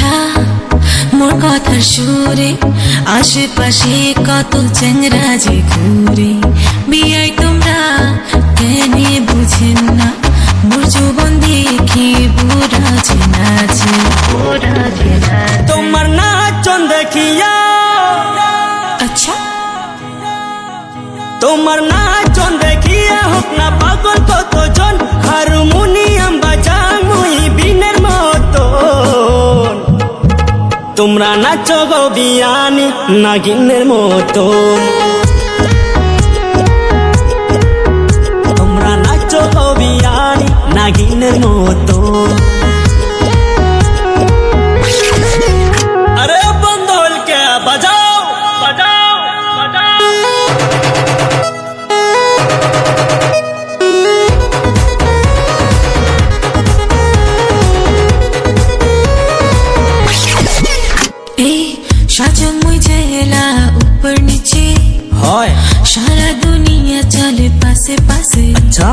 ওঠা মোর কথার সুরে, আশেপাশে কত চ্যাংরা যে ঘুরে। বিয়াই তোমরা কেন বুঝেন না, মোর যৌবন দেখি বুড়া যে নাচে। তোমার নাচন দেখিয়া, আচ্ছা তোমার নাচন দেখিয়া হোক না পাগল কতজন, হারমোনিয়াম বাজাং মুই বিনের মতন। তোমরা নাচো গো বিয়ানি নাগিনের মতন, তোমরা নাচো গো বিয়ানি নাগিনের মতন। আরে বন্ধ হলকে বাজাও বাজাও বাজাও। এই সাজং মুই জেলা উপর নিচে, হয় সারা দুনিয়া চলে পাশে পাশে। আচ্ছা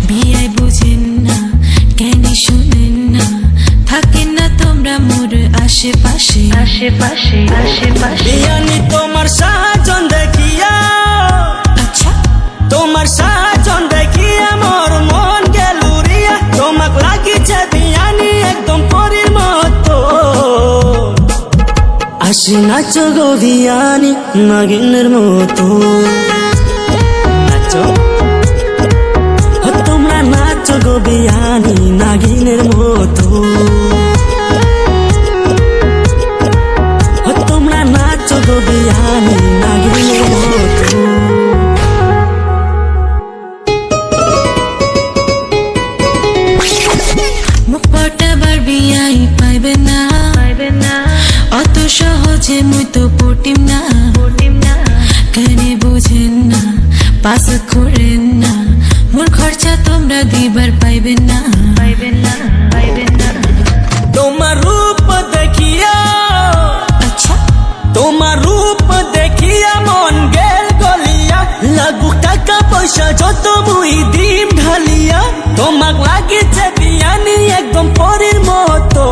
বিয়াই বুঝেন না, কেন শুনেন না, থাকেন না তোমরা মোর আশেপাশে আশেপাশে আশেপাশে। বিয়ানি তোমার সাজন দেখিয়া, আচ্ছা তোমার সাজন দেখিয়া মোর মন গেল উড়িয়া। তোমাক লাগিছে বিয়ানি একদম পরীর মতো। আসি নাচো গো বিয়ানি নাগিনের মতো, নাচো ও তোমরা নাচো গো বিয়ানি নাগিনের মতো। ও তোমরা নাচো গো বিয়ানি নাগিনের মতো। মুখ পটাবার বিয়াই পাইবে না, পাইবে না অত সহজে মুই তো পটিম না, পটিম না। কেন বুঝেন না, পাস করেন না, মোর খরচা তোমরা দিবার পাইবেন না, পাইবেন না পাইবেন না। তোমার রূপ দেখিয়া, আচ্ছা তোমার রূপ দেখিয়া মন গেল গলিয়া। লাগু টাকা পয়সা যত মুই দিম ঢালিয়া। তোমাক লাগিছে বিয়ানি একদম পরীর মতো।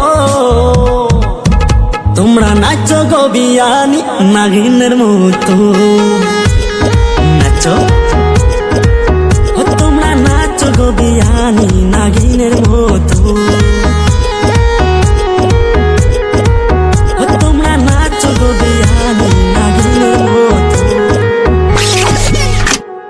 তোমরা নাচো গো বিয়ানি নাগিনের মতো, নাচো ও তোমরা নাচো গো বিয়ানি নাগিনের মতো।